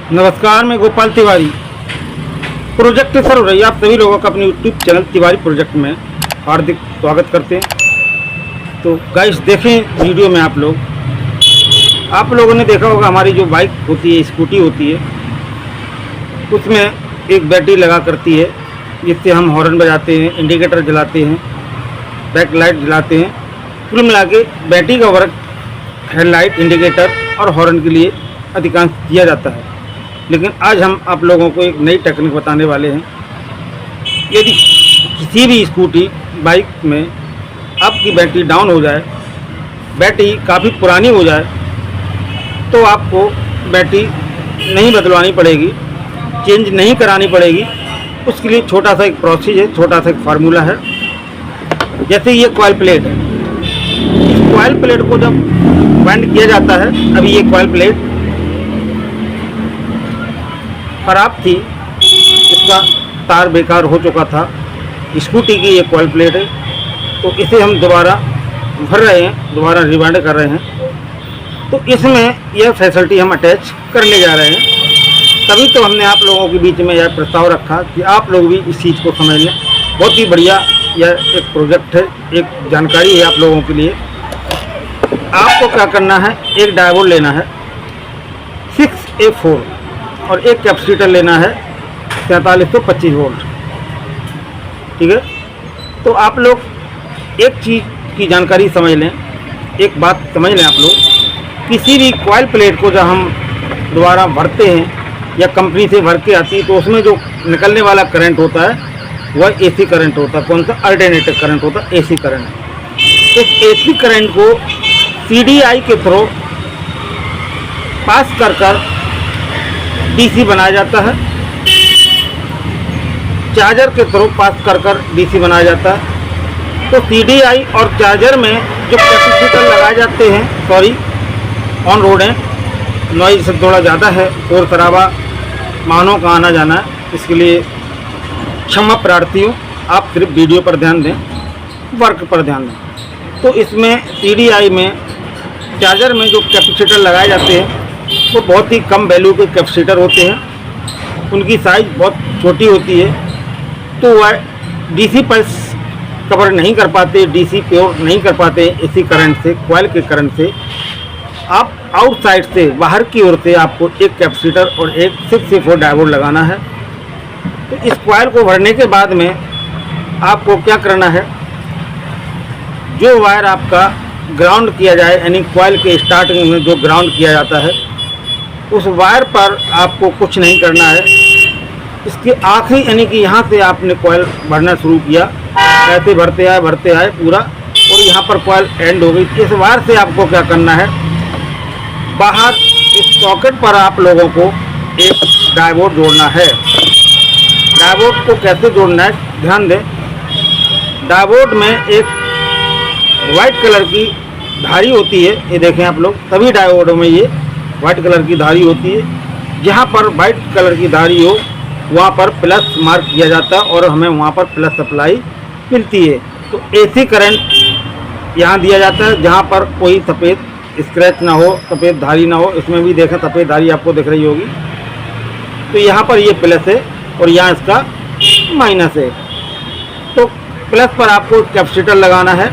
नमस्कार, मैं Gopal Tiwari. Project sir रैया आप सभी लोगों का अपने यूट्यूब चैनल तिवारी प्रोजेक्ट में हार्दिक स्वागत करते हैं। तो गाइस देखें वीडियो में आप लोगों ने देखा होगा हमारी जो बाइक होती है, स्कूटी होती है, उसमें एक बैटरी लगा करती है जिससे हम हॉर्न बजाते हैं, इंडिकेटर जलाते हैं, बैक लाइट जलाते हैं। कुल मिला के बैटरी का वर्क हेडलाइट, इंडिकेटर और हॉर्न के लिए अधिकांश किया जाता है। लेकिन आज हम आप लोगों को एक नई टेक्निक बताने वाले हैं। यदि किसी भी स्कूटी बाइक में आपकी बैटरी डाउन हो जाए, बैटरी काफ़ी पुरानी हो जाए, तो आपको बैटरी नहीं बदलवानी पड़ेगी, चेंज नहीं करानी पड़ेगी। उसके लिए छोटा सा एक प्रोसेस है, छोटा सा एक फार्मूला है। जैसे ये कॉइल प्लेट है, इस कॉइल प्लेट को जब वाइंड किया जाता है, अभी ये कॉइल प्लेट खराब थी, इसका तार बेकार हो चुका था। स्कूटी की ये कॉइल प्लेट है, तो इसे हम दोबारा भर रहे हैं, दोबारा रिवाइंड कर रहे हैं। तो इसमें यह फैसिलिटी हम अटैच करने जा रहे हैं। तभी तो हमने आप लोगों के बीच में यह प्रस्ताव रखा कि आप लोग भी इस चीज़ को समझ लें। बहुत ही बढ़िया यह एक प्रोजेक्ट है, एक जानकारी है आप लोगों के लिए। आपको क्या करना है, एक डायोड लेना है 6A4 और एक कैपेसिटर लेना है 4325 वोल्ट। ठीक है, तो आप लोग एक चीज़ की जानकारी समझ लें, एक बात समझ लें आप लोग। किसी भी कॉइल प्लेट को जब हम दोबारा भरते हैं या कंपनी से भर के आती है, तो उसमें जो निकलने वाला करंट होता है वह एसी करंट होता है। कौन सा? अल्टरनेटिव करंट होता है, एसी करंट। इस एसी करंट को सीडीआई के थ्रू पास कर डीसी बनाया जाता है, चार्जर के थ्रू पास कर डीसी बनाया जाता है। तो सीडीआई और चार्जर में जो कैपेसिटर लगाए जाते हैं, सॉरी ऑन रोड है, नॉइज थोड़ा ज़्यादा है, शोर शराबा, वाहनों का आना जाना है, इसके लिए क्षमा प्रार्थी हूँ। आप सिर्फ वीडियो पर ध्यान दें, वर्क पर ध्यान दें। तो इसमें सीडीआई में, चार्जर में जो कैपेसिटर लगाए जाते हैं वो बहुत ही कम वैल्यू के कैपेसिटर होते हैं, उनकी साइज़ बहुत छोटी होती है, तो वह डीसी पल्स कवर नहीं कर पाते, डीसी प्योर नहीं कर पाते इसी करंट से, कॉइल के करंट से। आप आउटसाइड से, बाहर की ओर से आपको एक कैपेसिटर और एक 6A4 डायोड लगाना है। तो इस कॉइल को भरने के बाद में आपको क्या करना है, जो वायर आपका ग्राउंड किया जाए, यानी कॉइल के स्टार्टिंग में जो ग्राउंड किया जाता है, उस वायर पर आपको कुछ नहीं करना है। इसके आखिरी यानी कि यहाँ से आपने कॉइल भरना शुरू किया, ऐसे भरते आए पूरा, और यहाँ पर कॉइल एंड हो गई। इस वायर से आपको क्या करना है, बाहर इस सॉकेट पर आप लोगों को एक डायोड जोड़ना है। डायोड को कैसे जोड़ना है, ध्यान दें। डायोड में एक वाइट कलर की धारी होती है, ये देखें आप लोग, सभी डायोडों में ये वाइट कलर की धारी होती है। जहाँ पर वाइट कलर की धारी हो वहाँ पर प्लस मार्क किया जाता है और हमें वहाँ पर प्लस सप्लाई मिलती है। तो एसी करंट यहाँ दिया जाता है, जहाँ पर कोई सफ़ेद स्क्रैच ना हो, सफ़ेद धारी ना हो। इसमें भी देखें सफ़ेद धारी आपको दिख रही होगी। तो यहाँ पर ये प्लस है और यहाँ इसका माइनस है। तो प्लस पर आपको कैपेसिटर लगाना है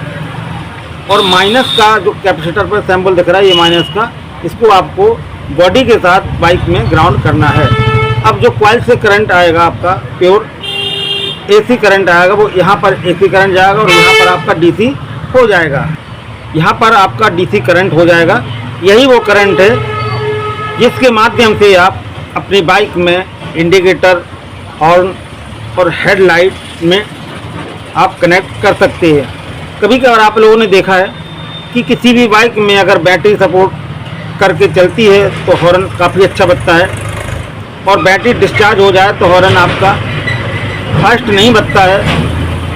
और माइनस का जो कैपेसिटर पर सिंबल दिख रहा है, ये माइनस का, इसको आपको बॉडी के साथ बाइक में ग्राउंड करना है। अब जो कॉइल से करंट आएगा आपका प्योर एसी करंट आएगा, वो यहाँ पर एसी करंट जाएगा और यहाँ पर आपका डीसी हो जाएगा। यहाँ पर आपका डीसी करंट हो जाएगा। यही वो करंट है जिसके माध्यम से आप अपनी बाइक में इंडिकेटर, हॉर्न और हेडलाइट में आप कनेक्ट कर सकते हैं। कभी कभार आप लोगों ने देखा है कि किसी भी बाइक में अगर बैटरी सपोर्ट करके चलती है तो हॉर्न काफ़ी अच्छा बजता है, और बैटरी डिस्चार्ज हो जाए तो हॉर्न आपका फास्ट नहीं बजता है,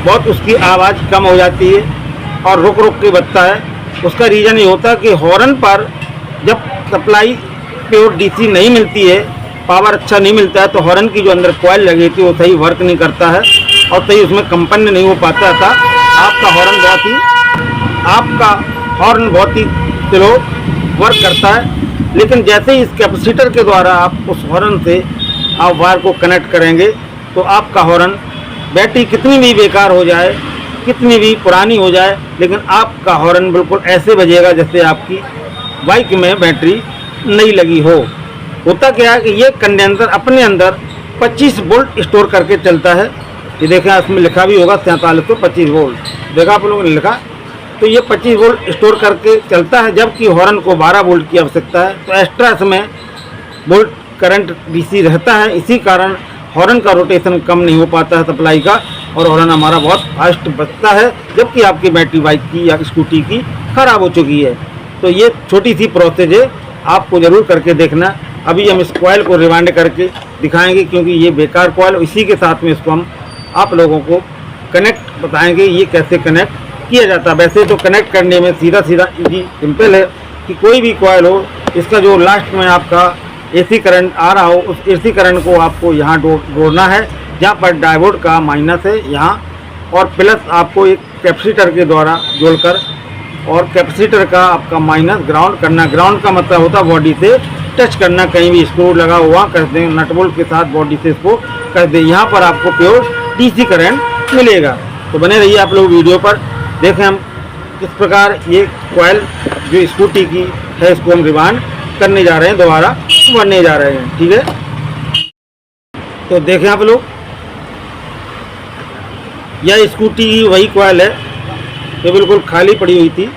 बहुत उसकी आवाज़ कम हो जाती है और रुक रुक के बजता है। उसका रीज़न ये होता है कि हॉर्न पर जब सप्लाई प्योर डीसी नहीं मिलती है, पावर अच्छा नहीं मिलता है, तो हॉर्न की जो अंदर कॉइल लगी थी वो सही वर्क नहीं करता है और सही उसमें कंपन नहीं हो पाता था। आपका हॉर्न बहुत ही स्लो वर्क करता है। लेकिन जैसे ही इस कैपेसिटर के द्वारा आप उस हॉर्न से आप वायर को कनेक्ट करेंगे तो आपका हॉर्न, बैटरी कितनी भी बेकार हो जाए, कितनी भी पुरानी हो जाए, लेकिन आपका हॉर्न बिल्कुल ऐसे बजेगा जैसे आपकी बाइक में बैटरी नहीं लगी हो। होता क्या है कि ये कंडेंसर अपने अंदर 25 वोल्ट स्टोर करके चलता है। ये देखें, इसमें लिखा भी होगा 4725 वोल्ट, देखा आप लोगों ने लिखा। तो ये 25 वोल्ट स्टोर करके चलता है, जबकि हॉर्न को 12 वोल्ट की आवश्यकता है। तो एक्स्ट्रा इसमें वोल्ट करंट डीसी रहता है, इसी कारण हॉर्न का रोटेशन कम नहीं हो पाता है सप्लाई का, और हॉर्न हमारा बहुत फास्ट बजता है, जबकि आपकी बैटरी बाइक की या स्कूटी की ख़राब हो चुकी है। तो ये छोटी सी प्रोसेस है, आपको ज़रूर करके देखना। अभी हम इस कॉइल को रिवाइंड करके दिखाएंगे, क्योंकि ये बेकार कॉइल, इसी के साथ में इसको हम आप लोगों को कनेक्ट बताएंगे ये कैसे कनेक्ट किया जाता है। वैसे तो कनेक्ट करने में सीधा इजी सिंपल है कि कोई भी कॉइल हो, इसका जो लास्ट में आपका एसी करंट आ रहा हो, उस एसी करंट को आपको यहाँ जोड़ना है, जहाँ पर डायोड का माइनस है यहाँ, और प्लस आपको एक कैपेसिटर के द्वारा जोड़कर, और कैपेसिटर का आपका माइनस ग्राउंड करना। ग्राउंड का मतलब होता है बॉडी से टच करना, कहीं भी स्क्रू लगा हुआ कर दें, नट बोल्ट के साथ बॉडी से इसको कर दें। यहाँ पर आपको प्योर डीसी करंट मिलेगा। तो बने रहिए आप लोग वीडियो पर। देखें हम किस प्रकार ये कॉइल जो स्कूटी की है, इसको हम रिवाइंड करने जा रहे हैं, दोबारा बनने जा रहे हैं। ठीक है, तो देखें आप लोग, यह स्कूटी की वही कॉइल है जो बिल्कुल खाली पड़ी हुई थी।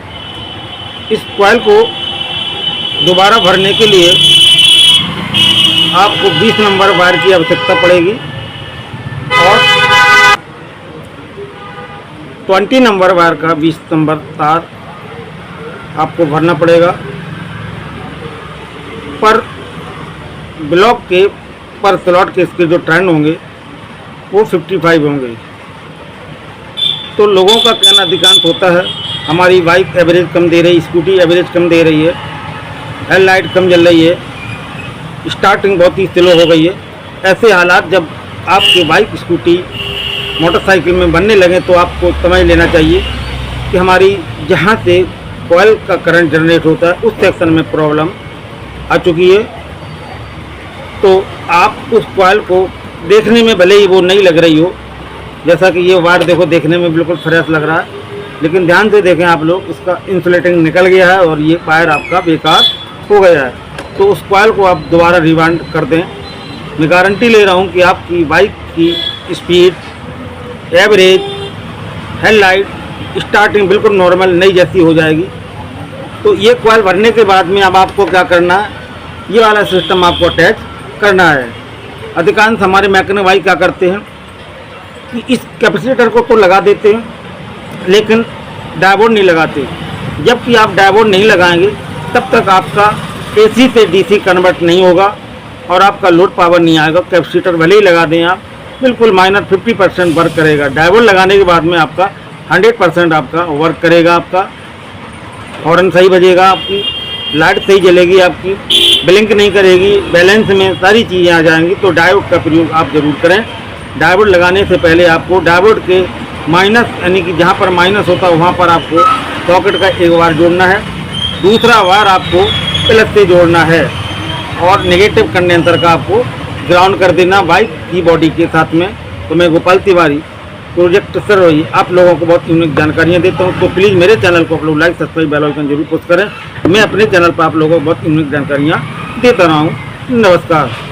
इस कॉइल को दोबारा भरने के लिए आपको 20 नंबर वायर की आवश्यकता पड़ेगी, और 20 नंबर वायर का 20 नंबर तार आपको भरना पड़ेगा। पर ब्लॉक के पर स्लॉट के इसके जो ट्रेंड होंगे वो 55 होंगे। तो लोगों का कहना अधिकांश होता है हमारी बाइक एवरेज कम दे रही, स्कूटी एवरेज कम दे रही है, हेडलाइट कम जल रही है, स्टार्टिंग बहुत ही स्लो हो गई है। ऐसे हालात जब आपकी बाइक स्कूटी मोटरसाइकिल में बनने लगे तो आपको समझ लेना चाहिए कि हमारी जहाँ से कॉइल का करंट जनरेट होता है उस सेक्शन में प्रॉब्लम आ चुकी है। तो आप उस कॉइल को देखने में भले ही वो नहीं लग रही हो, जैसा कि ये वायर देखो देखने में बिल्कुल फ्रेश लग रहा है, लेकिन ध्यान से देखें आप लोग, इसका इंसुलेटिंग निकल गया है और ये वायर आपका बेकार हो गया है। तो उस कॉइल को आप दोबारा रिवाइंड कर दें। मैं गारंटी ले रहा हूँ कि आपकी बाइक की स्पीड, एवरेज, हेडलाइट, स्टार्टिंग बिल्कुल नॉर्मल नई जैसी हो जाएगी। तो ये कॉइल भरने के बाद में अब आपको क्या करना है, ये वाला सिस्टम आपको अटैच करना है। अधिकांश हमारे मैकेनिक भाई क्या करते हैं कि इस कैपेसिटर को तो लगा देते हैं, लेकिन डायोड नहीं लगाते। जबकि आप डायोड नहीं लगाएंगे तब तक आपका एसी से डीसी कन्वर्ट नहीं होगा और आपका लोड पावर नहीं आएगा। कैपेसिटर भले ही लगा दें आप, बिल्कुल माइनर 50% वर्क करेगा। डायोड लगाने के बाद में आपका 100% आपका वर्क करेगा। आपका हॉर्न सही बजेगा, आपकी लाइट सही जलेगी, आपकी ब्लिंक नहीं करेगी, बैलेंस में सारी चीज़ें आ जाएंगी। तो डायोड का प्रयोग आप ज़रूर करें। डायोड लगाने से पहले आपको डायोड के माइनस, यानी कि जहाँ पर माइनस होता है वहाँ पर आपको सॉकेट का एक वायर जोड़ना है, दूसरा वायर आपको प्लस से जोड़ना है, और नेगेटिव कंडेंसर का आपको ग्राउंड कर देना बाइक की बॉडी के साथ में। तो मैं गोपाल तिवारी, प्रोजेक्ट सर्वे, आप लोगों को बहुत यूनिक जानकारियाँ देता हूँ। तो प्लीज़ मेरे चैनल को आप लोग लाइक, सब्सक्राइब, बेल आइकन जरूर प्रेस करें। मैं अपने चैनल पर आप लोगों को बहुत यूनिक जानकारियाँ देता रहा हूँ। नमस्कार।